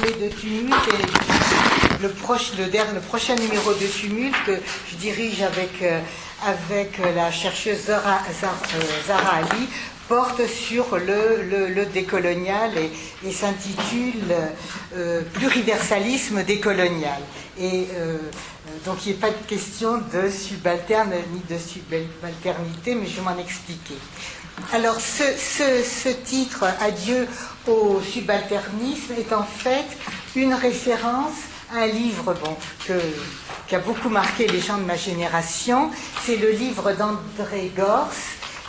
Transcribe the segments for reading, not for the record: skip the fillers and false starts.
parler de Tumulte et le prochain numéro de Tumulte que je dirige avec la chercheuse Zahra Ali porte sur le décolonial et s'intitule Pluriversalisme décolonial. Et donc il n'est pas de question de subalterne ni de subalternité, mais je vais m'en expliquer. Alors ce titre, Adieu au subalternisme, est en fait une référence à un livre qui a beaucoup marqué les gens de ma génération. C'est le livre d'André Gorz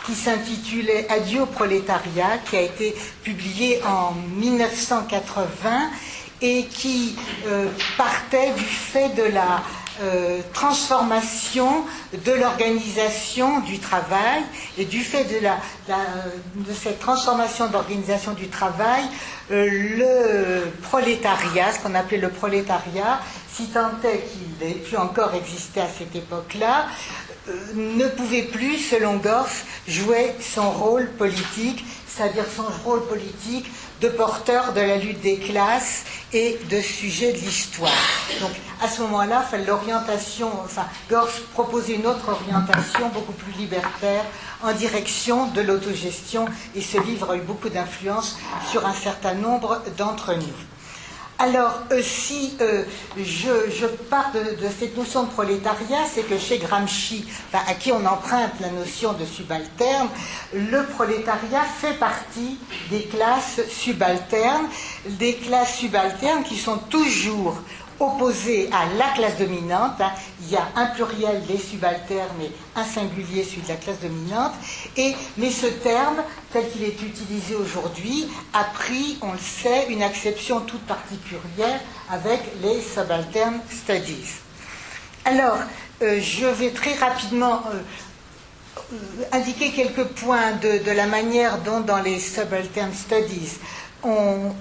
qui s'intitulait Adieu au prolétariat, qui a été publié en 1980 et qui partait du fait de la transformation de l'organisation du travail, et du fait de cette transformation de l'organisation du travail, le prolétariat, ce qu'on appelait le prolétariat, si tant est qu'il ait pu encore exister à cette époque-là, ne pouvait plus, selon Gorz, jouer son rôle politique, c'est-à-dire son rôle politique de porteur de la lutte des classes et de sujet de l'histoire. Donc à ce moment-là, Gorz proposait une autre orientation beaucoup plus libertaire en direction de l'autogestion, et ce livre a eu beaucoup d'influence sur un certain nombre d'entre nous. Alors, si je pars de cette notion de prolétariat, c'est que chez Gramsci, à qui on emprunte la notion de subalterne, le prolétariat fait partie des classes subalternes qui sont toujours opposées à la classe dominante. Il y a un pluriel, les subalternes, et un singulier, celui de la classe dominante. Mais ce terme, tel qu'il est utilisé aujourd'hui, a pris, on le sait, une acception toute particulière avec les subaltern studies. Alors, je vais très rapidement indiquer quelques points de la manière dont, dans les subaltern studies, on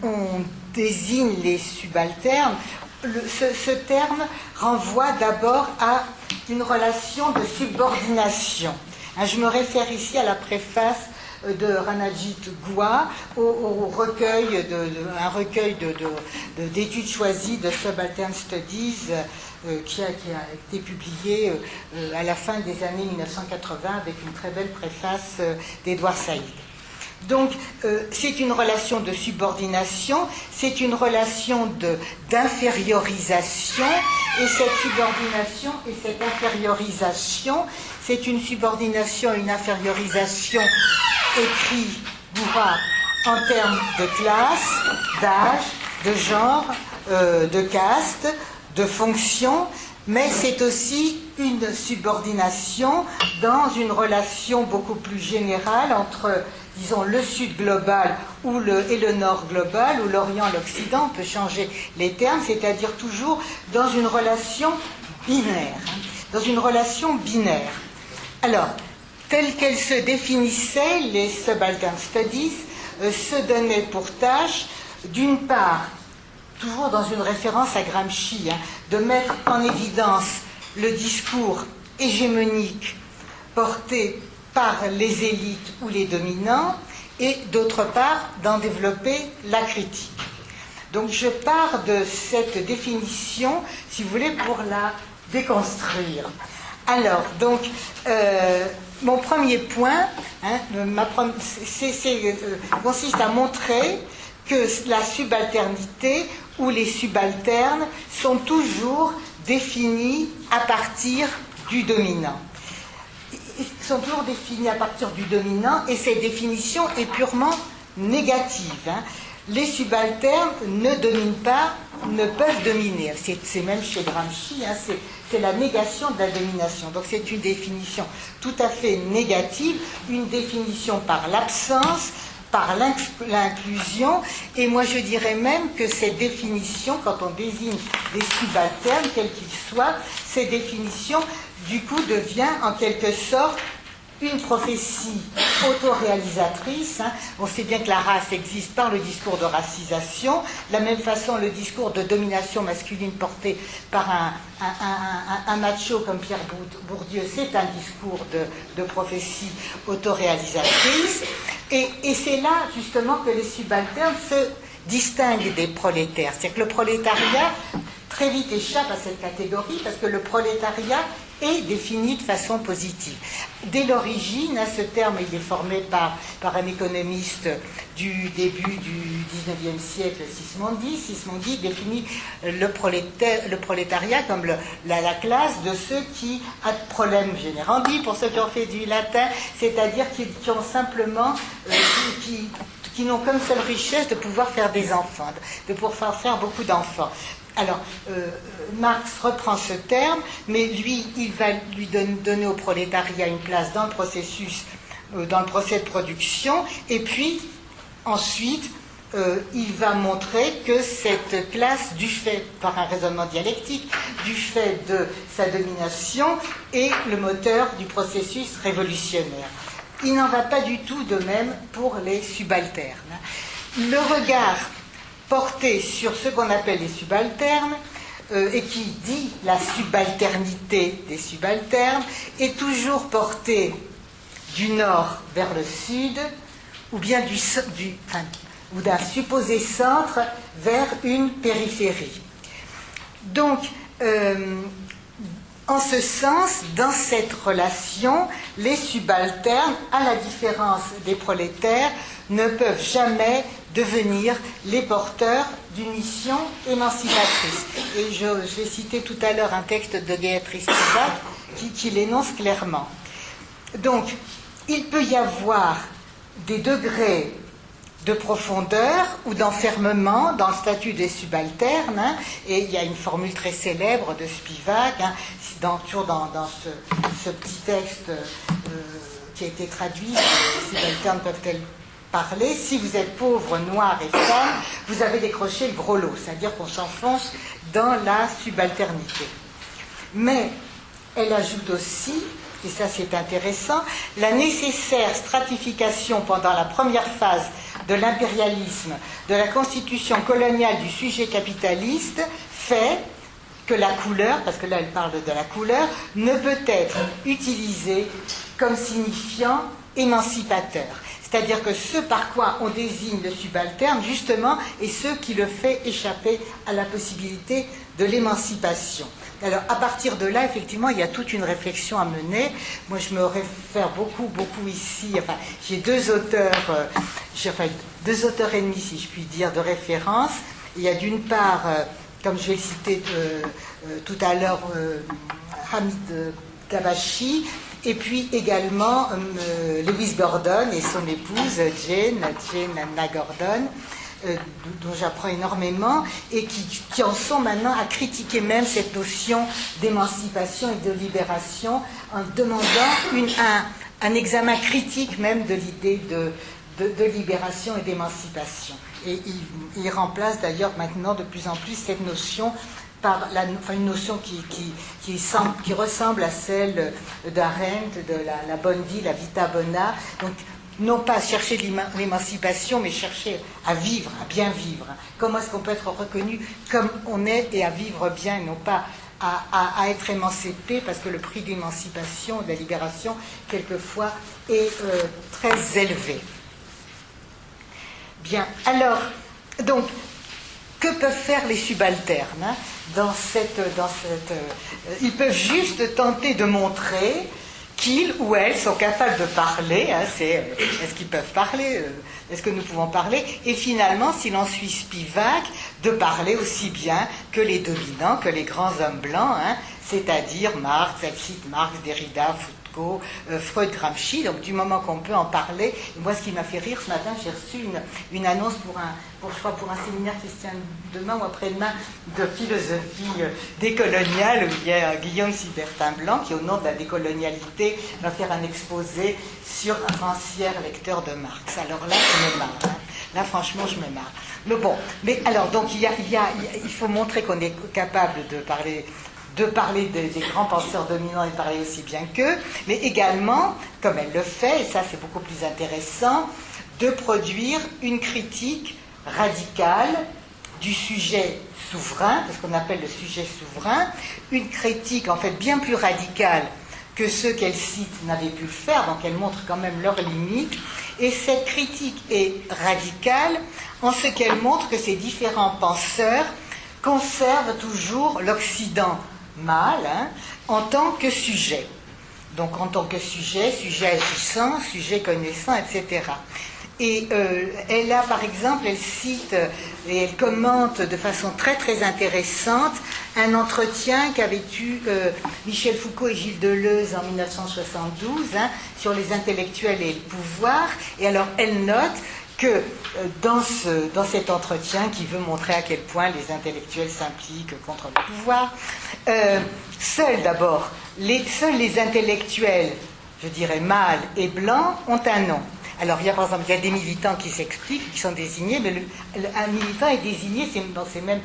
désigne les subalternes. Ce terme renvoie d'abord à une relation de subordination. Je me réfère ici à la préface de Ranajit Guha au recueil d'études choisies de Subaltern Studies qui a été publié à la fin des années 1980 avec une très belle préface d'Edouard Saïd. Donc, c'est une relation de subordination, c'est une relation d'infériorisation, et cette subordination et cette infériorisation, c'est une subordination et une infériorisation, écrit Guha, en termes de classe, d'âge, de genre, de caste, de fonction, mais c'est aussi une subordination dans une relation beaucoup plus générale entre, disons, le Sud global et le Nord global, ou l'Orient et l'Occident, on peut changer les termes, c'est-à-dire toujours dans une relation binaire. Alors, telle qu'elle se définissait, les Subaltern Studies se donnaient pour tâche, d'une part, toujours dans une référence à Gramsci, de mettre en évidence le discours hégémonique porté par les élites ou les dominants, et d'autre part d'en développer la critique. Donc je pars de cette définition, si vous voulez, pour la déconstruire. Alors, donc, mon premier point consiste à montrer que la subalternité ou les subalternes sont toujours définis à partir du dominant. Et cette définition est purement négative. Les subalternes ne dominent pas, ne peuvent dominer. C'est même chez Gramsci, c'est la négation de la domination. Donc c'est une définition tout à fait négative, une définition par l'absence, par l'inclusion, et moi je dirais même que cette définition, quand on désigne des subalternes, quels qu'ils soient, cette définition du coup devient en quelque sorte une prophétie autoréalisatrice. On sait bien que la race existe par le discours de racisation. De la même façon, le discours de domination masculine porté par un macho comme Pierre Bourdieu, c'est un discours de prophétie autoréalisatrice. Et c'est là, justement, que les subalternes se distinguent des prolétaires. C'est-à-dire que le prolétariat, très vite, échappe à cette catégorie, parce que le prolétariat est défini de façon positive. Dès l'origine, ce terme il est formé par un économiste du début du XIXe siècle, Sismondi. Sismondi définit le prolétariat comme la classe de ceux qui a de problèmes générandi, pour ceux qui ont fait du latin, c'est-à-dire qui ont simplement, qui n'ont comme seule richesse de pouvoir faire des enfants, de pouvoir faire beaucoup d'enfants. Alors, Marx reprend ce terme, mais lui, il va lui donner au prolétariat une place dans le processus, dans le procès de production, et puis, ensuite, il va montrer que cette classe, du fait, par un raisonnement dialectique, du fait de sa domination, est le moteur du processus révolutionnaire. Il n'en va pas du tout de même pour les subalternes. Le regard porté sur ce qu'on appelle les subalternes, et qui dit la subalternité des subalternes, est toujours porté du nord vers le sud, ou bien ou d'un supposé centre vers une périphérie. Donc, en ce sens, dans cette relation, les subalternes, à la différence des prolétaires, ne peuvent jamais devenir les porteurs d'une mission émancipatrice. Et j'ai cité tout à l'heure un texte de Béatrice Spivak qui l'énonce clairement. Donc, il peut y avoir des degrés de profondeur ou d'enfermement dans le statut des subalternes, et il y a une formule très célèbre de Spivak, toujours dans ce petit texte qui a été traduit, les subalternes peuvent-elles parler, si vous êtes pauvre, noir et femme, vous avez décroché le gros lot, c'est-à-dire qu'on s'enfonce dans la subalternité. Mais elle ajoute aussi, et ça c'est intéressant, la nécessaire stratification pendant la première phase de l'impérialisme, de la constitution coloniale du sujet capitaliste, fait que la couleur, parce que là elle parle de la couleur, ne peut être utilisée comme signifiant émancipateur. C'est-à-dire que ce par quoi on désigne le subalterne, justement, est ce qui le fait échapper à la possibilité de l'émancipation. Alors, à partir de là, effectivement, il y a toute une réflexion à mener. Moi, je me réfère beaucoup ici, j'ai deux auteurs et demi, si je puis dire, de référence. Il y a d'une part, comme je vais le citer tout à l'heure, Hamid Dabachi, et puis également Lewis Gordon et son épouse Jane Anna Gordon, dont j'apprends énormément, et qui en sont maintenant à critiquer même cette notion d'émancipation et de libération, en demandant un examen critique même de l'idée de libération et d'émancipation. Et il remplace d'ailleurs maintenant de plus en plus cette notion par une notion qui ressemble à celle d'Arendt, de la bonne vie, la vita bona. Donc, non pas chercher l'émancipation, mais chercher à vivre, à bien vivre. Comment est-ce qu'on peut être reconnu comme on est et à vivre bien, et non pas à être émancipé, parce que le prix de l'émancipation, de la libération, quelquefois, est très élevé. Bien, alors, donc, que peuvent faire les subalternes ils peuvent juste tenter de montrer qu'ils ou elles sont capables de parler. Est-ce qu'ils peuvent parler? Est-ce que nous pouvons parler? Et finalement, si l'on suit Spivak, de parler aussi bien que les dominants, que les grands hommes blancs, c'est-à-dire Marx, elle cite Marx, Derrida, Foucault, Freud, Gramsci. Donc du moment qu'on peut en parler, et moi ce qui m'a fait rire ce matin, j'ai reçu une annonce pour un séminaire qui se tient demain ou après-demain de philosophie décoloniale, où il y a Guillaume Sibertin Blanc qui, au nom de la décolonialité, va faire un exposé sur un rancière lecteur de Marx. Alors là, je me marre. Là, franchement, je me marre. Mais bon, donc il faut montrer qu'on est capable de parler des grands penseurs dominants et de parler aussi bien qu'eux, mais également, comme elle le fait, et ça c'est beaucoup plus intéressant, de produire une critique radicale du sujet souverain, de ce qu'on appelle le sujet souverain, une critique en fait bien plus radicale que ceux qu'elle cite n'avaient pu le faire, donc elle montre quand même leurs limites, Et cette critique est radicale en ce qu'elle montre que ces différents penseurs conservent toujours l'Occident mâle en tant que sujet. Donc en tant que sujet agissant, sujet connaissant, etc. Et elle a, par exemple, elle cite et elle commente de façon très très intéressante un entretien qu'avaient eu Michel Foucault et Gilles Deleuze en 1972 sur les intellectuels et le pouvoir. Et alors elle note que dans cet entretien qui veut montrer à quel point les intellectuels s'impliquent contre le pouvoir, seuls les intellectuels, je dirais mâles et blancs, ont un nom. Alors, par exemple, il y a des militants qui s'expliquent, qui sont désignés, mais un militant est désigné, c'est même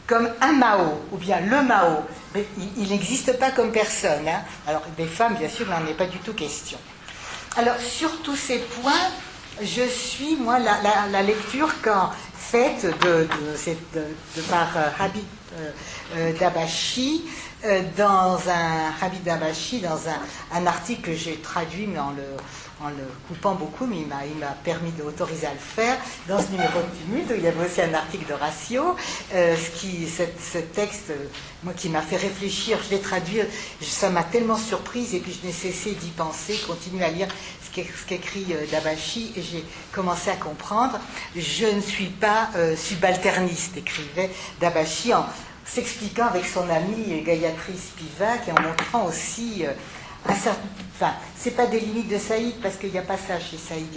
comme un Mao, ou bien le Mao. Mais il n'existe pas comme personne. Alors, des femmes, bien sûr, il n'en est pas du tout question. Alors, sur tous ces points, je suis, moi, la lecture faite par Habib Dabachi, dans un article que j'ai traduit, mais en le coupant beaucoup, mais il m'a permis d'autoriser à le faire, dans ce numéro de Tumult, où il y avait aussi un article d'Horacio, ce texte, moi, qui m'a fait réfléchir, je l'ai traduit, ça m'a tellement surprise, et puis je n'ai cessé d'y penser, continuer à lire ce qu'écrit Dabachi, et j'ai commencé à comprendre. Je ne suis pas subalterniste, écrivait Dabachi, s'expliquant avec son amie Gayatri Spivak et en montrant aussi c'est pas des limites de Saïd parce qu'il n'y a pas ça chez Saïd,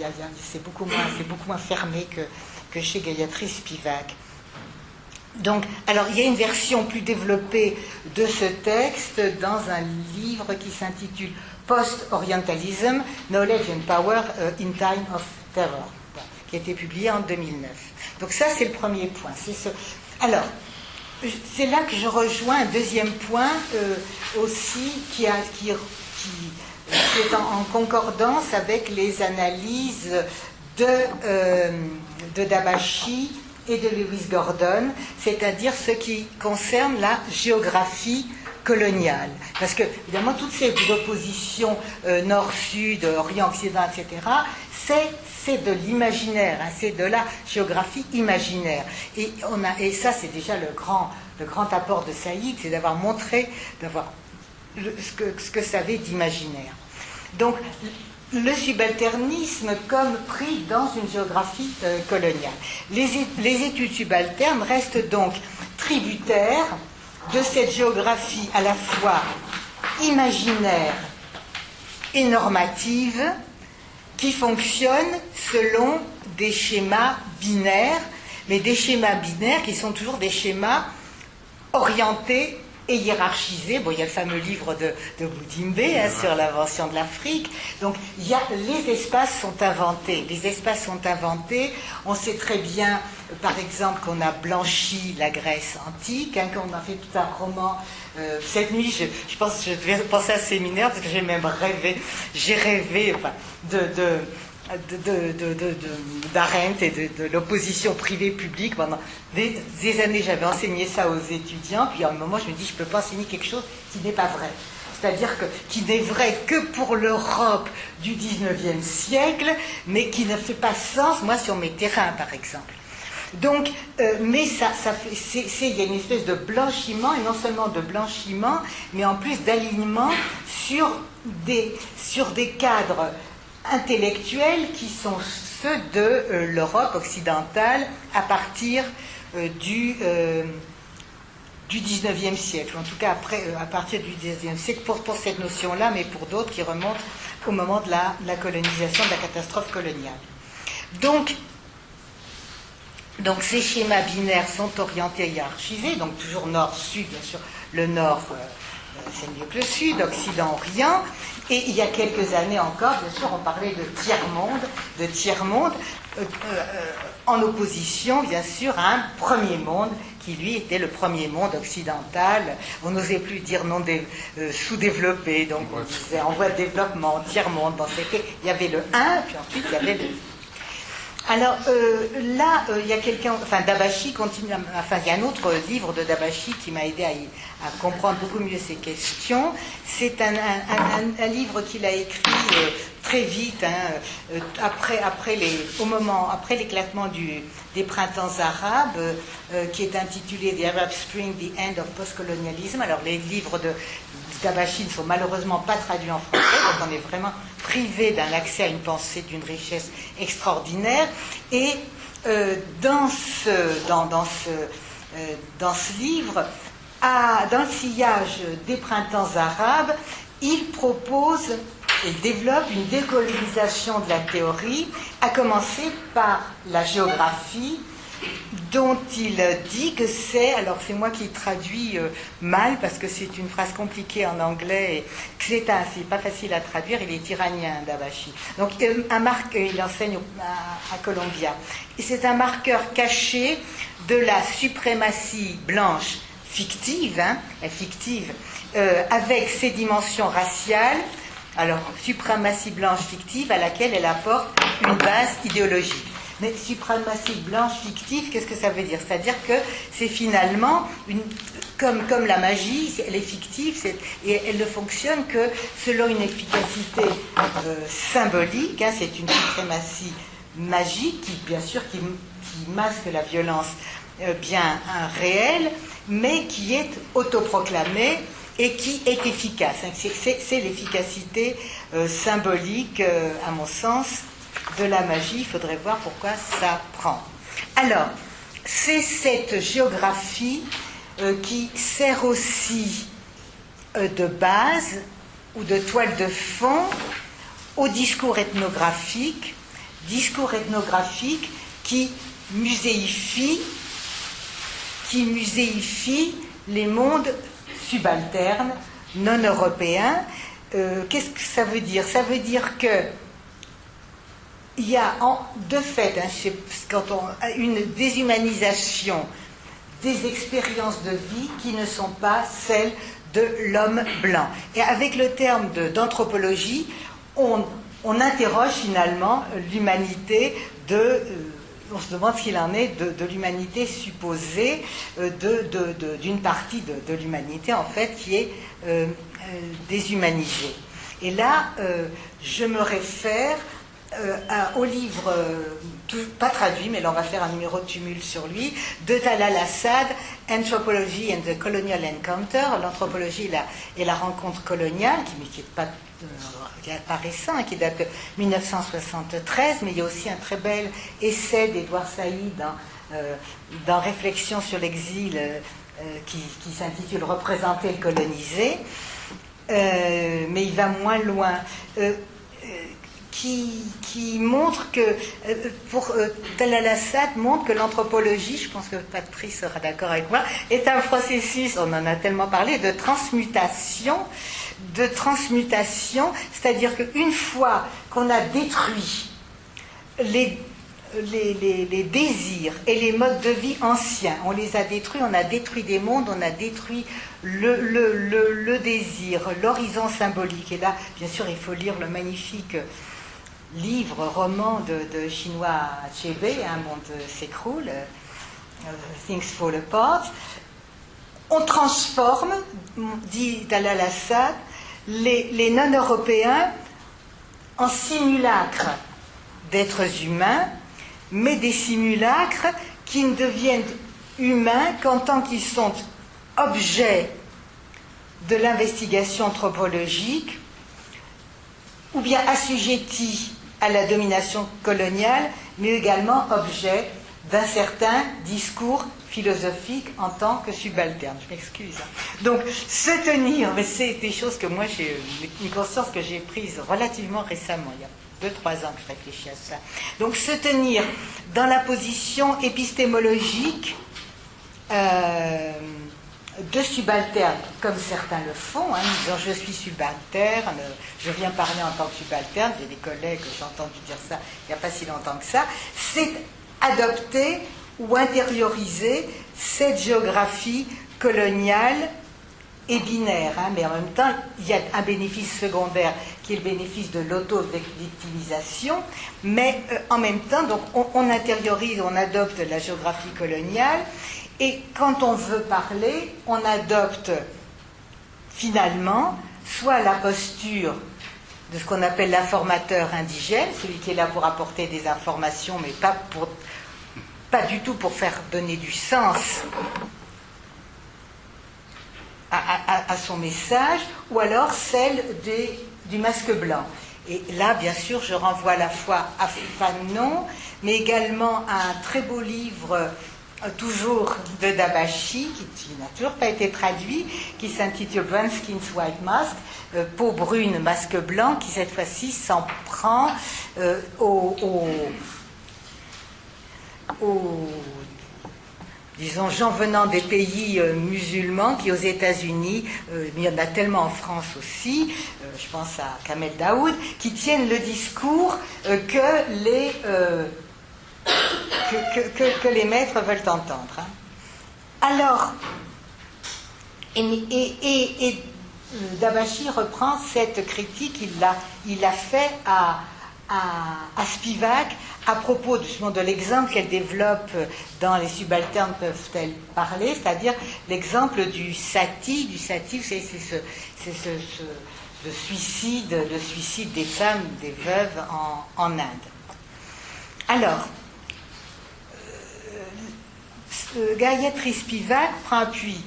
c'est beaucoup moins fermé que chez Gayatri Spivak. Donc, alors il y a une version plus développée de ce texte dans un livre qui s'intitule Post-Orientalism, Knowledge and Power in Time of Terror, qui a été publié en 2009. Donc ça, c'est le premier point. Alors, c'est là que je rejoins un deuxième point aussi qui est en concordance avec les analyses de Dabachi et de Lewis Gordon, c'est-à-dire ce qui concerne la géographie coloniale. Parce que, évidemment, toutes ces oppositions nord-sud, orient-occident, etc., c'est de l'imaginaire, c'est de la géographie imaginaire. Et ça, c'est déjà le grand apport de Saïd, c'est d'avoir montré ce que ça avait d'imaginaire. Donc, le subalternisme comme pris dans une géographie coloniale. Les études subalternes restent donc tributaires de cette géographie à la fois imaginaire et normative qui fonctionne selon des schémas binaires, mais des schémas binaires qui sont toujours des schémas orientés et hiérarchisés. Bon, il y a le fameux livre de Boudimbe sur l'invention de l'Afrique. Donc, les espaces sont inventés. Les espaces sont inventés. On sait très bien, par exemple, qu'on a blanchi la Grèce antique, qu'on a fait tout un roman. Cette nuit, je pense que je devais penser à ce séminaire parce que j'ai rêvé d'Arendt et de l'opposition privée-publique. Pendant des années, j'avais enseigné ça aux étudiants, puis à un moment, je me dis, je ne peux pas enseigner quelque chose qui n'est pas vrai. C'est-à-dire qui n'est vrai que pour l'Europe du 19e siècle, mais qui ne fait pas sens, moi, sur mes terrains, par exemple. Donc, mais il y a une espèce de blanchiment, et non seulement de blanchiment, mais en plus d'alignement sur des cadres intellectuels qui sont ceux de l'Europe occidentale à partir du 19e siècle, en tout cas à partir du 19e siècle pour cette notion-là, mais pour d'autres qui remontent au moment de la colonisation, de la catastrophe coloniale. Donc ces schémas binaires sont orientés et hiérarchisés, donc toujours nord-sud, bien sûr, le nord c'est mieux que le sud, occident-orient, et il y a quelques années encore, bien sûr, on parlait de tiers-monde, en opposition, bien sûr, à un premier monde qui, lui, était le premier monde occidental. On n'osait plus dire sous-développé, donc on disait en voie de développement, tiers-monde. Bon, il y avait le 1, puis ensuite il y avait le... Alors là, il y a quelqu'un, enfin Dabachi continue, enfin il y a un autre livre de Dabachi qui m'a aidé à comprendre beaucoup mieux ces questions. C'est un livre qu'il a écrit très vite, après l'éclatement des printemps arabes, qui est intitulé The Arab Spring, The End of Postcolonialism. Alors les livres de Dabachi ne sont malheureusement pas traduits en français, donc on est vraiment privé d'un accès à une pensée d'une richesse extraordinaire. Et dans ce livre, dans le sillage des printemps arabes, il propose et développe une décolonisation de la théorie, à commencer par la géographie, dont il dit que c'est, alors c'est moi qui traduis mal parce que c'est une phrase compliquée en anglais et c'est pas facile à traduire, il est iranien, Dabachi. Donc il enseigne à Columbia. Et c'est un marqueur caché de la suprématie blanche fictive, avec ses dimensions raciales. Alors, suprématie blanche fictive à laquelle elle apporte une base idéologique. Mais suprématie blanche fictive, qu'est-ce que ça veut dire? C'est-à-dire que c'est finalement, comme la magie, elle est fictive et elle ne fonctionne que selon une efficacité symbolique. C'est une suprématie magique qui, bien sûr, qui masque la violence bien réelle, mais qui est autoproclamée et qui est efficace. C'est l'efficacité symbolique, à mon sens, de la magie. Il faudrait voir pourquoi ça prend. Alors, c'est cette géographie qui sert aussi de base ou de toile de fond au discours ethnographique qui muséifie les mondes subalternes, non européens. Qu'est-ce que ça veut dire? Ça veut dire que il y a de fait une déshumanisation des expériences de vie qui ne sont pas celles de l'homme blanc. Et avec le terme d'anthropologie, on interroge finalement l'humanité on se demande ce qu'il en est de l'humanité supposée, d'une partie de l'humanité en fait qui est déshumanisée. Et là, je me réfère au livre, pas traduit, mais là on va faire un numéro de tumulte sur lui, de Talal Assad, Anthropology and the Colonial Encounter, l'anthropologie et la rencontre coloniale, qui n'est pas récent, qui date de 1973, mais il y a aussi un très bel essai d'Edouard Saïd dans Réflexion sur l'exil qui s'intitule Représenter le colonisé, mais il va moins loin. Qui montre que, Talal Assad montre que l'anthropologie, je pense que Patrice sera d'accord avec moi, est un processus, on en a tellement parlé, de transmutation, c'est-à-dire qu'une fois qu'on a détruit les désirs et les modes de vie anciens, on les a détruits, on a détruit des mondes, on a détruit le désir, l'horizon symbolique. Et là, bien sûr, il faut lire le magnifique roman de Chinua Achebe, Un monde s'écroule, Things Fall Apart. On transforme, dit Talal Assad, les non-européens en simulacres d'êtres humains, mais des simulacres qui ne deviennent humains qu'en tant qu'ils sont objets de l'investigation anthropologique ou bien assujettis à la domination coloniale, mais également objet d'un certain discours philosophique en tant que subalterne. Je m'excuse. Donc, se tenir, mais c'est des choses que moi, j'ai une conscience que j'ai prise relativement récemment, il y a 2-3 ans que je réfléchis à ça. Donc, se tenir dans la position épistémologique de subalterne, comme certains le font, disant je suis subalterne, je viens parler en tant que subalterne, j'ai des collègues, j'ai entendu dire ça il n'y a pas si longtemps que ça, c'est adopter ou intérioriser cette géographie coloniale est binaire, hein, mais en même temps, il y a un bénéfice secondaire qui est le bénéfice de l'auto-victimisation, mais en même temps, donc, on intériorise, on adopte la géographie coloniale, et quand on veut parler, on adopte finalement soit la posture de ce qu'on appelle l'informateur indigène, celui qui est là pour apporter des informations, mais pas du tout pour faire donner du sens à son message, ou alors celle du masque blanc. Et là, bien sûr, je renvoie à la fois à Fanon, mais également à un très beau livre, toujours de Dabashi, qui n'a toujours pas été traduit, qui s'intitule Brown Skin's White Mask, peau brune, masque blanc, qui cette fois-ci s'en prend disons, gens venant des pays musulmans qui, aux États-Unis, mais il y en a tellement en France aussi, je pense à Kamel Daoud, qui tiennent le discours que les maîtres veulent entendre. Hein. Alors, Dabashi reprend cette critique, il l'a fait à Spivak à propos justement de l'exemple qu'elle développe dans Les subalternes peuvent-elles parler, c'est-à-dire l'exemple du sati. Du sati, c'est le suicide des femmes, des veuves en Inde. Alors, Gayatri Spivak prend appui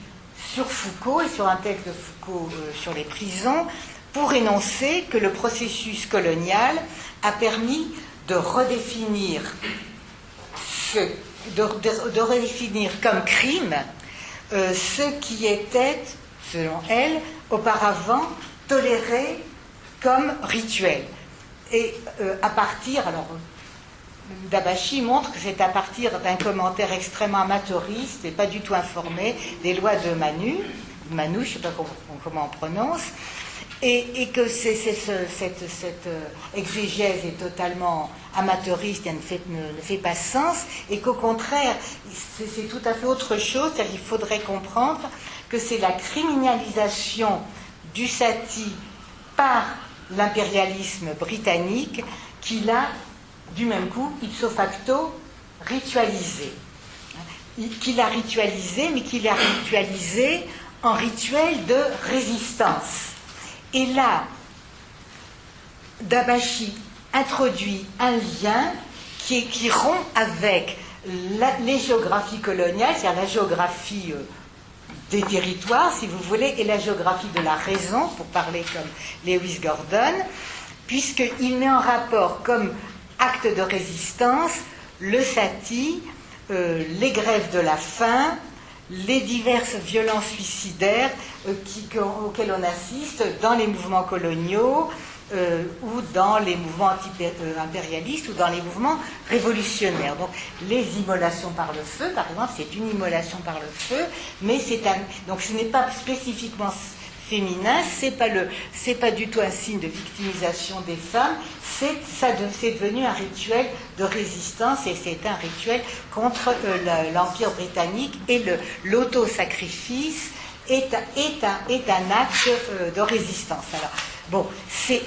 sur Foucault et sur un texte de Foucault sur les prisons pour énoncer que le processus colonial a permis de redéfinir comme crime ce qui était, selon elle, auparavant toléré comme rituel. Et à partir, alors Dabashi montre que c'est à partir d'un commentaire extrêmement amateuriste et pas du tout informé des lois de Manu, je ne sais pas comment on prononce, et que cette exégèse est totalement amateuriste et ne fait pas sens, et qu'au contraire, c'est tout à fait autre chose, c'est-à-dire qu'il faudrait comprendre que c'est la criminalisation du sati par l'impérialisme britannique qui l'a, du même coup, ipso facto, ritualisé. Qu'il a ritualisé, mais qu'il a ritualisé en rituel de résistance. Et là, Dabashi introduit un lien qui rompt avec les géographies coloniales, c'est-à-dire la géographie des territoires, si vous voulez, et la géographie de la raison, pour parler comme Lewis Gordon, puisqu'il met en rapport comme acte de résistance le sati, les grèves de la faim, les diverses violences suicidaires auxquelles on assiste dans les mouvements coloniaux ou dans les mouvements anti-impérialistes ou dans les mouvements révolutionnaires. Donc les immolations par le feu, par exemple, c'est une immolation par le feu, mais donc ce n'est pas spécifiquement féminin, c'est pas du tout un signe de victimisation des femmes, c'est devenu un rituel de résistance et c'est un rituel contre l'Empire britannique et l'auto-sacrifice est un acte de résistance. Alors, bon, c'est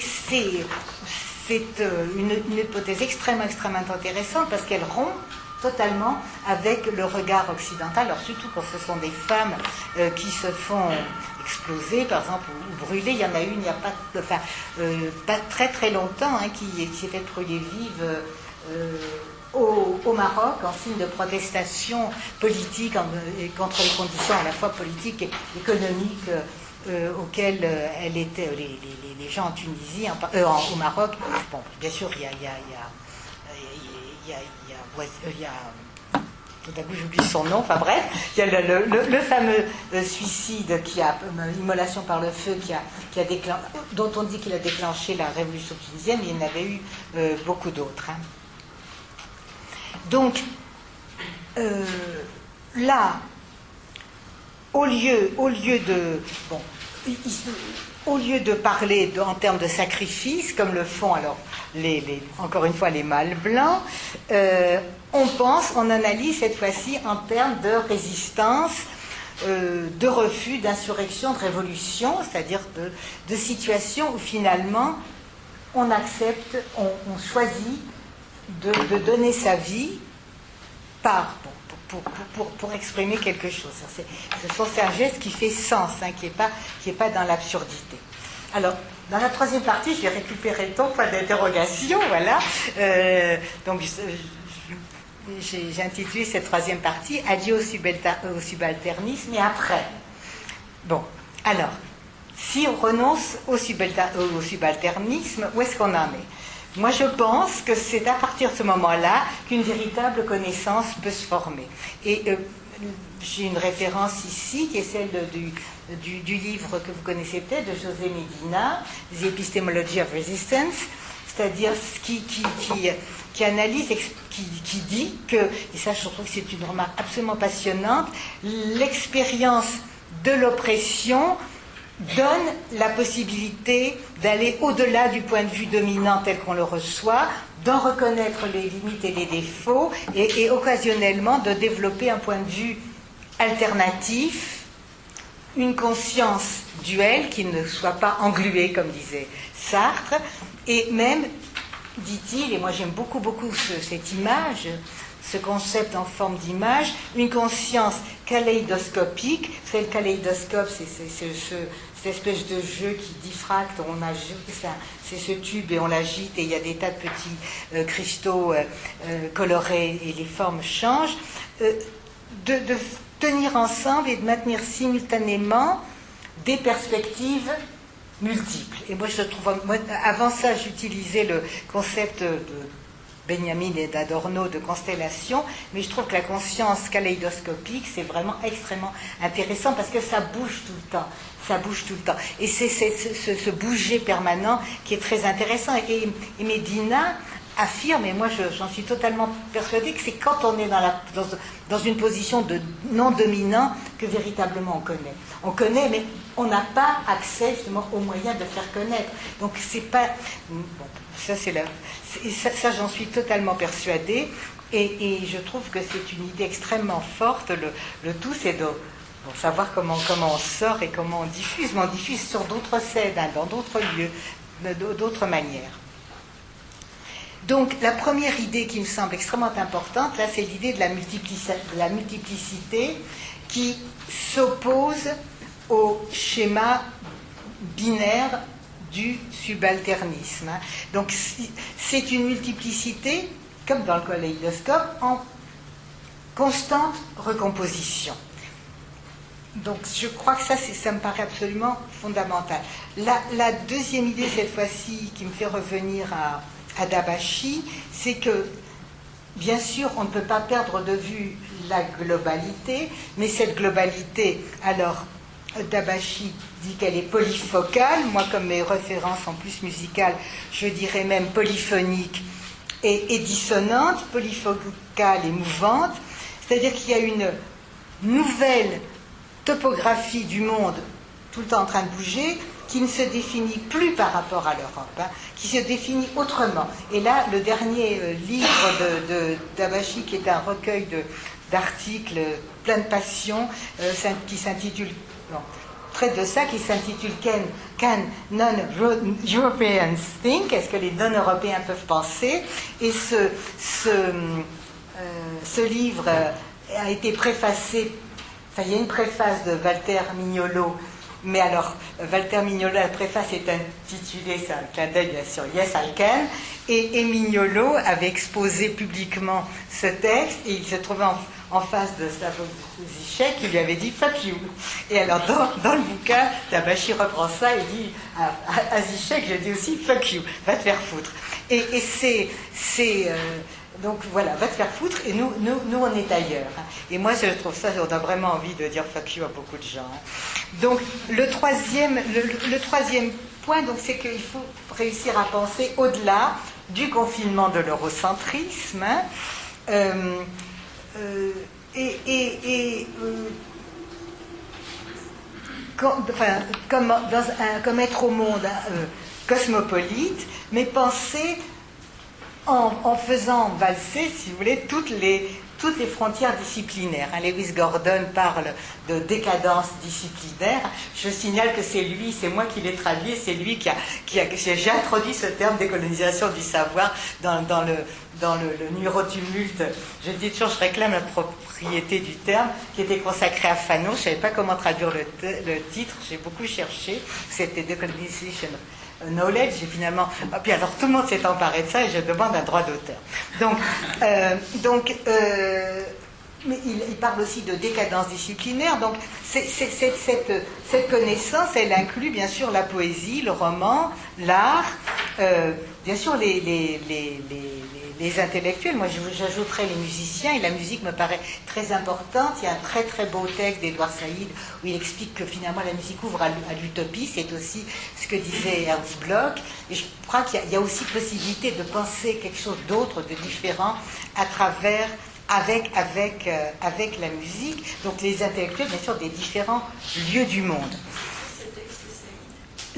une hypothèse extrêmement intéressante parce qu'elle rompt totalement avec le regard occidental, alors surtout quand ce sont des femmes qui se font exploser, par exemple, ou brûler. Il y en a une, il n'y a pas très très longtemps, hein, qui s'est fait brûler vive au Maroc en signe de protestation politique et contre les conditions à la fois politiques et économiques auxquelles elle était, les gens en Tunisie, au Maroc. Bon, bien sûr, il y a tout à coup j'oublie son nom, enfin bref, il y a le fameux suicide immolation par le feu dont on dit qu'il a déclenché la révolution tunisienne, mais il y en avait eu beaucoup d'autres. Hein. Donc, là, au lieu de parler en termes de sacrifice, comme le font alors encore une fois les mâles blancs, on analyse cette fois-ci en termes de résistance de refus, d'insurrection, de révolution, c'est-à-dire de situations où finalement on accepte, on choisit de donner sa vie pour exprimer quelque chose. C'est un geste qui fait sens, hein, qui est pas dans l'absurdité. Alors, dans la troisième partie, je vais récupérer ton point d'interrogation, voilà. Donc, j'ai intitulé cette troisième partie « Adieu au subalternisme et après ». Bon, alors, si on renonce au subalternisme, où est-ce qu'on en est ? Moi, je pense que c'est à partir de ce moment-là qu'une véritable connaissance peut se former. Et j'ai une référence ici, qui est celle du livre que vous connaissez peut-être, de José Medina, « The Epistemology of Resistance », c'est-à-dire qui analyse, qui dit que, et ça je trouve que c'est une remarque absolument passionnante, l'expérience de l'oppression donne la possibilité d'aller au-delà du point de vue dominant tel qu'on le reçoit, d'en reconnaître les limites et les défauts, et occasionnellement de développer un point de vue alternatif, une conscience duelle qui ne soit pas engluée, comme disait Sartre, et même, dit-il, et moi j'aime beaucoup cette image, ce concept en forme d'image, une conscience kaléidoscopique. C'est le kaléidoscope, c'est cette espèce de jeu qui diffracte, c'est ce tube et on l'agite et il y a des tas de petits cristaux colorés et les formes changent, de tenir ensemble et de maintenir simultanément des perspectives multiples. Et moi je trouve, avant ça j'utilisais le concept de Benjamin et d'Adorno de constellation, mais je trouve que la conscience kaléidoscopique, c'est vraiment extrêmement intéressant parce que ça bouge tout le temps. Ça bouge tout le temps. Et c'est ce bouger permanent qui est très intéressant. Et Medina affirme, et moi j'en suis totalement persuadée, que c'est quand on est dans une position de non-dominant que véritablement on connaît. On connaît, mais on n'a pas accès justement aux moyens de faire connaître. Donc c'est pas... Bon, ça j'en suis totalement persuadée, et je trouve que c'est une idée extrêmement forte. Le tout, c'est de savoir comment on sort et comment on diffuse, mais on diffuse sur d'autres scènes, hein, dans d'autres lieux, d'autres manières. Donc la première idée qui me semble extrêmement importante, là, c'est l'idée de la multiplicité qui s'oppose au schéma binaire du subalternisme. Donc c'est une multiplicité, comme dans le kaléidoscope, en constante recomposition. Donc je crois que ça me paraît absolument fondamental. La deuxième idée, cette fois-ci, qui me fait revenir à Dabashi, c'est que, bien sûr, on ne peut pas perdre de vue la globalité, mais cette globalité, alors, Dabashi dit qu'elle est polyfocale. Moi, comme mes références en plus musicales, je dirais même polyphonique et dissonante, polyfocale et mouvante. C'est-à-dire qu'il y a une nouvelle topographie du monde tout le temps en train de bouger, qui ne se définit plus par rapport à l'Europe, hein, qui se définit autrement. Et là, le dernier livre de Dabashi, qui est un recueil d'articles plein de passion, qui s'intitule... traite de ça, qui s'intitule Can Non-Europeans Think? Est-ce que les non-européens peuvent penser? Et ce livre a été préfacé, enfin il y a une préface de Walter Mignolo, mais alors Walter Mignolo, la préface est intitulée, c'est un clin d'œil bien sûr, Yes I Can, et Mignolo avait exposé publiquement ce texte, et il se trouvait en face de Slavoj Žižek, qui lui avait dit « fuck you ». Et alors, dans le bouquin, Dabashi reprend ça et dit à Žižek, je dis aussi « fuck you, va te faire foutre ». Et donc voilà, va te faire foutre, et nous on est ailleurs. Et moi, je trouve ça, on a vraiment envie de dire « fuck you » à beaucoup de gens. Donc, le troisième point, donc, c'est qu'il faut réussir à penser au-delà du confinement de l'eurocentrisme, comme être au monde cosmopolite, mais penser en faisant valser, si vous voulez, toutes les toutes les frontières disciplinaires. Lewis Gordon parle de décadence disciplinaire. Je signale que c'est moi qui l'ai traduit, c'est lui j'ai introduit ce terme décolonisation du savoir dans le numéro Tumulte. Je dis toujours, je réclame la propriété du terme qui était consacré à Fanon. Je ne savais pas comment traduire le titre, j'ai beaucoup cherché. C'était Decolonization Knowledge, et finalement, puis alors tout le monde s'est emparé de ça et je demande un droit d'auteur. Mais il parle aussi de décadence disciplinaire. Donc cette connaissance, elle inclut bien sûr la poésie, le roman, l'art, bien sûr les intellectuels. Moi j'ajouterais les musiciens, et la musique me paraît très importante. Il y a un très très beau texte d'Edouard Saïd où il explique que finalement la musique ouvre à l'utopie. C'est aussi ce que disait Ernst Bloch, et je crois qu'il y a aussi possibilité de penser quelque chose d'autre, de différent à travers avec la musique. Donc les intellectuels bien sûr des différents lieux du monde.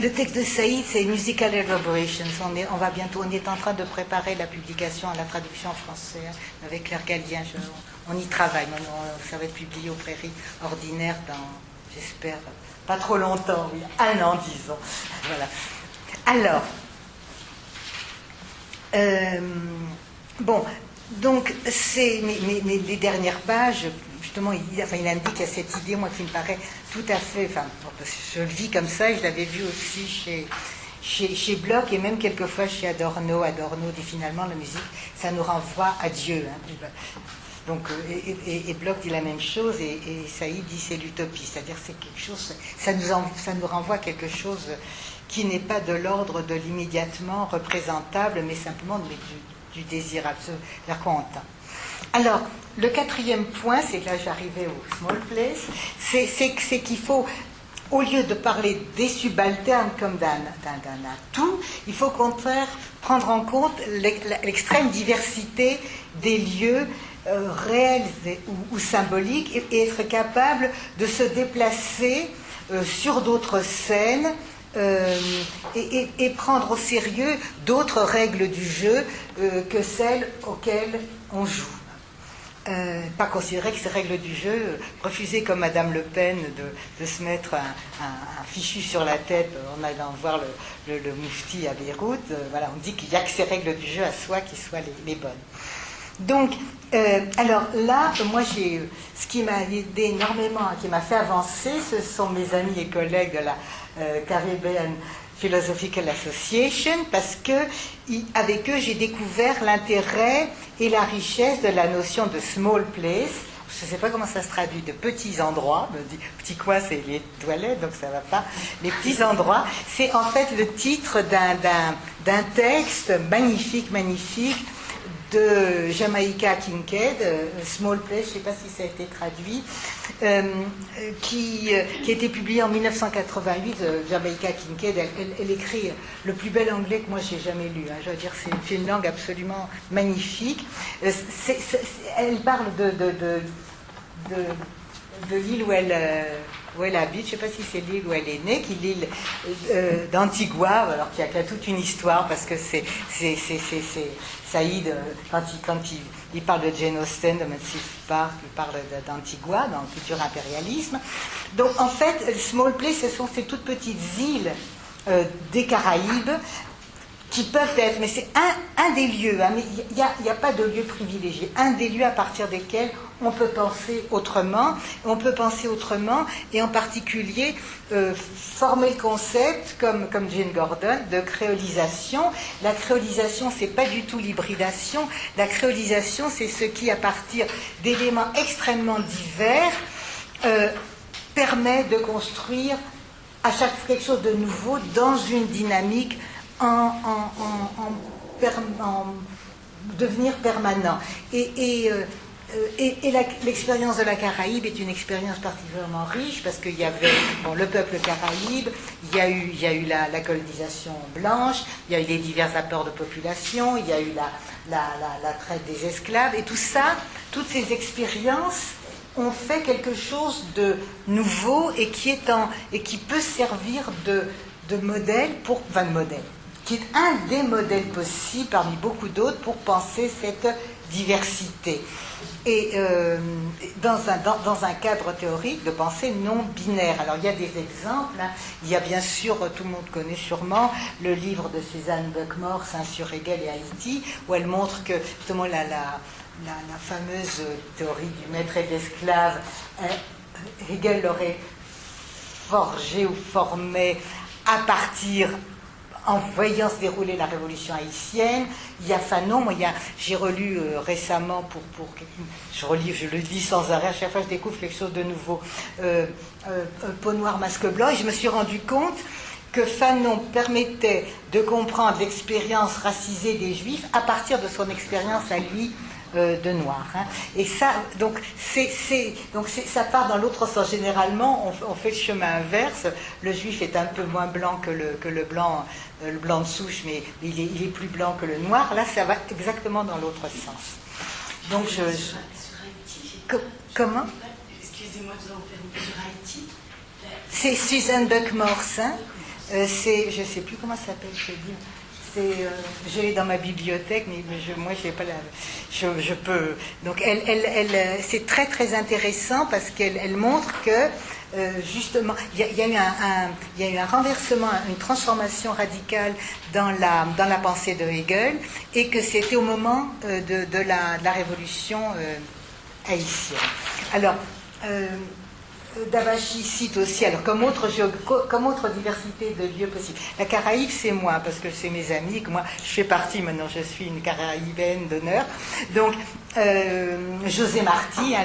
Le texte de Saïd, c'est Musical Elaborations. On est en train de préparer la publication, la traduction en français avec Claire Gallien. On y travaille. Ça va être publié aux Prairies Ordinaires dans, j'espère, pas trop longtemps, oui, 1 an, disons. Voilà. Alors, bon, donc c'est les dernières pages. Justement, il indique à cette idée, moi, qui me paraît tout à fait... je le vis comme ça, et je l'avais vu aussi chez Bloch, et même quelquefois chez Adorno. Adorno dit finalement, la musique, ça nous renvoie à Dieu. Donc, et Bloch dit la même chose, et Saïd dit c'est l'utopie. C'est-à-dire c'est quelque chose... Ça nous renvoie à quelque chose qui n'est pas de l'ordre de l'immédiatement représentable, mais simplement du désirable, vers quoi on tend. Alors, le 4e point, c'est que là j'arrivais au small place, c'est qu'il faut, au lieu de parler des subalternes comme d'un atout, il faut au contraire prendre en compte l'extrême diversité des lieux réels ou symboliques, et être capable de se déplacer sur d'autres scènes, et prendre au sérieux d'autres règles du jeu que celles auxquelles on joue. Pas considérer que ces règles du jeu, refuser comme Madame Le Pen de se mettre un fichu sur la tête en allant voir le moufti à Beyrouth. Voilà, on dit qu'il n'y a que ces règles du jeu à soi qui soient les bonnes. Donc, alors là, moi, ce qui m'a aidé énormément, qui m'a fait avancer, ce sont mes amis et collègues de la Caribbean Philosophical Association, parce que avec eux, j'ai découvert l'intérêt et la richesse de la notion de small place. Je ne sais pas comment ça se traduit, de petits endroits. Petit quoi, c'est les toilettes, donc ça ne va pas. Les petits endroits, c'est en fait le titre d'un texte magnifique, de Jamaica Kincaid, Small Place, je ne sais pas si ça a été traduit, qui a été publié en 1988. Jamaica Kincaid, elle écrit le plus bel anglais que moi j'ai jamais lu. Je veux dire, c'est une langue absolument magnifique. Elle parle de l'île où elle habite, je ne sais pas si c'est l'île où elle est née, qui est l'île d'Antigua, alors qui a toute une histoire, parce que c'est Saïd, quand il parle de Jane Austen, de Mansfield Park, il parle d'Antigua, dans le futur impérialisme. Donc en fait, Small Place, ce sont ces toutes petites îles des Caraïbes, qui peuvent être, mais c'est un des lieux, mais il n'y a pas de lieu privilégié, un des lieux à partir desquels on peut penser autrement, et en particulier former le concept, comme Jane Gordon, de créolisation. La créolisation, c'est pas du tout l'hybridation, la créolisation, c'est ce qui, à partir d'éléments extrêmement divers, permet de construire à chaque fois quelque chose de nouveau dans une dynamique en devenir permanent. Et l'expérience de la Caraïbe est une expérience particulièrement riche, parce qu'il y avait le peuple caraïbe, il y a eu la colonisation blanche, il y a eu les divers apports de population, il y a eu la traite des esclaves, et tout ça, toutes ces expériences ont fait quelque chose de nouveau et qui peut servir de modèle qui est un des modèles possibles parmi beaucoup d'autres pour penser cette diversité. Et dans un cadre théorique de pensée non binaire. Alors il y a des exemples, hein. Il y a bien sûr, tout le monde connaît sûrement, le livre de Suzanne Buck-Morss, hein, sur Hegel et Haïti, où elle montre que justement la fameuse théorie du maître et de l'esclave, Hegel l'aurait forgée ou formée à partir, en voyant se dérouler la révolution haïtienne. Il y a Fanon, moi j'ai relu récemment, je le dis sans arrêt, à chaque fois je découvre quelque chose de nouveau, Peau noire, masque blanc, et je me suis rendu compte que Fanon permettait de comprendre l'expérience racisée des Juifs à partir de son expérience à lui de noir. Hein. Et ça, donc, ça part dans l'autre sens. Généralement, on fait le chemin inverse. Le Juif est un peu moins blanc que le blanc de souche, mais il est plus blanc que le noir. Là, ça va exactement dans l'autre sens. Donc, comment? Excusez-moi de vous faire sur Haïti. C'est Suzanne Buck-Morss. Hein. Je ne sais plus comment ça s'appelle, je veux dire. Je l'ai dans ma bibliothèque, mais moi je n'ai pas la. Je peux. Donc c'est très très intéressant parce qu'elle montre que justement il y a eu un renversement, une transformation radicale dans la pensée de Hegel, et que c'était au moment de la révolution haïtienne. Alors. Dabachi cite aussi, alors comme autre diversité de lieux possibles. La Caraïbe, c'est moi, parce que c'est mes amis, que moi, je fais partie, maintenant je suis une Caraïbaine d'honneur. Donc, José Martí, hein,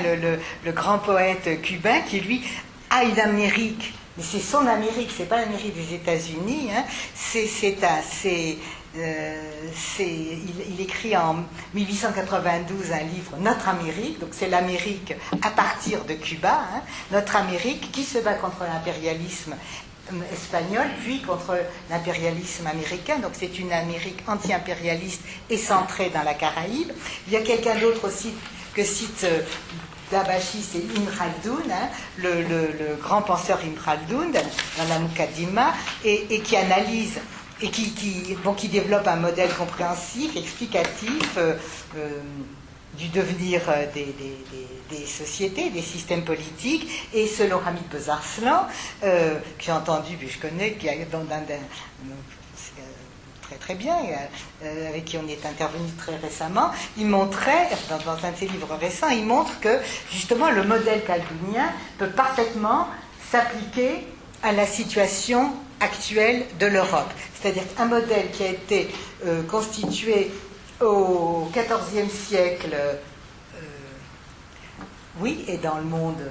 le grand poète cubain, qui lui a une Amérique, mais c'est son Amérique, c'est pas l'Amérique des États-Unis, hein, il écrit en 1892 un livre, Notre Amérique, donc c'est l'Amérique à partir de Cuba, hein, Notre Amérique qui se bat contre l'impérialisme espagnol, puis contre l'impérialisme américain, donc c'est une Amérique anti-impérialiste et centrée dans la Caraïbe. Il y a quelqu'un d'autre aussi que cite Dabachi, c'est Ibn Khaldoun, hein, le grand penseur Ibn Khaldoun, dans la Mukaddima, et qui analyse et qui développe un modèle compréhensif, explicatif du devenir des sociétés, des systèmes politiques. Et selon Hamid Bezarslan, que j'ai entendu, que je connais, qui a très très bien, avec qui on est intervenu très récemment, il montrait, dans un de ses livres récents, il montre que justement le modèle khaldounien peut parfaitement s'appliquer à la situation actuelle de l'Europe. C'est-à-dire un modèle qui a été constitué au XIVe siècle, oui, et dans le monde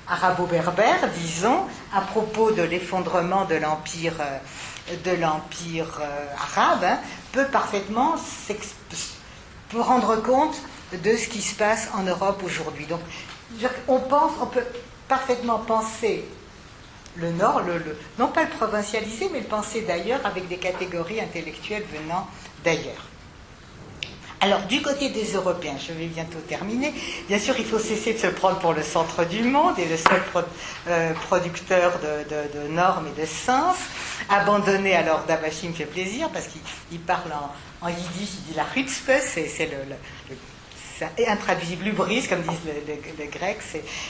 arabo-berbère, disons, à propos de l'effondrement de l'empire arabe, hein, peut parfaitement rendre compte de ce qui se passe en Europe aujourd'hui. Donc, on peut parfaitement penser le Nord, non pas le provincialiser, mais le penser d'ailleurs avec des catégories intellectuelles venant d'ailleurs. Alors, du côté des Européens, je vais bientôt terminer, bien sûr, il faut cesser de se prendre pour le centre du monde et le seul producteur de normes et de sens. Abandonner, alors Dabachi me fait plaisir, parce qu'il parle en yiddish, il dit la chutzpe, c'est c'est intraduisible, hubris, comme disent les Grecs,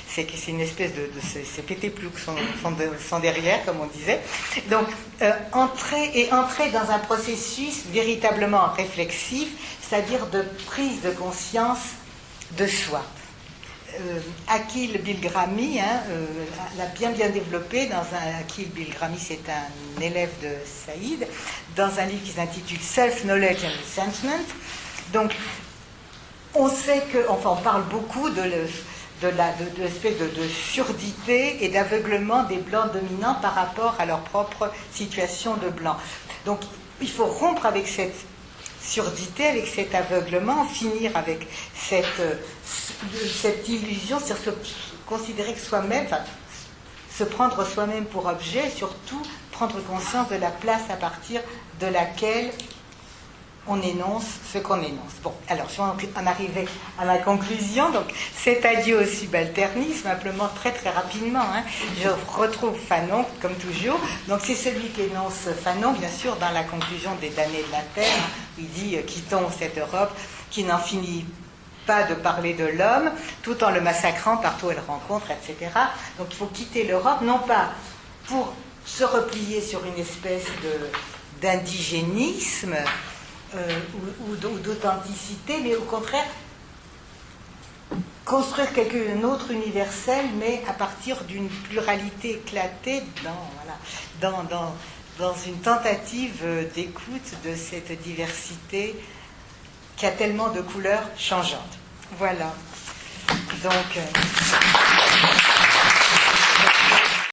c'est une espèce c'est péter plus que son derrière, comme on disait. Donc, entrer dans un processus véritablement réflexif, c'est-à-dire de prise de conscience de soi. Akil Bilgrami l'a bien développé Akil Bilgrami, c'est un élève de Saïd, dans un livre qui s'intitule Self-Knowledge and Resentment. Donc, on sait on parle beaucoup de l'espèce de surdité et d'aveuglement des blancs dominants par rapport à leur propre situation de blanc. Donc, il faut rompre avec cette surdité, avec cet aveuglement, finir avec cette illusion, c'est-à-dire considérer que soi-même, enfin, se prendre soi-même pour objet, et surtout prendre conscience de la place à partir de laquelle on énonce ce qu'on énonce. Bon, alors je vais en arriver à ma conclusion. Donc, cet adieu au subalternisme, simplement très très rapidement. Hein, je retrouve Fanon, comme toujours. Donc, c'est celui qui énonce Fanon, bien sûr, dans la conclusion des damnés de la Terre. Il dit quittons cette Europe qui n'en finit pas de parler de l'homme, tout en le massacrant partout où elle rencontre, etc. Donc il faut quitter l'Europe, non pas pour se replier sur une espèce d'indigénisme ou d'authenticité, mais au contraire construire un autre universel, mais à partir d'une pluralité éclatée dans une tentative d'écoute de cette diversité qui a tellement de couleurs changeantes. Voilà. Donc...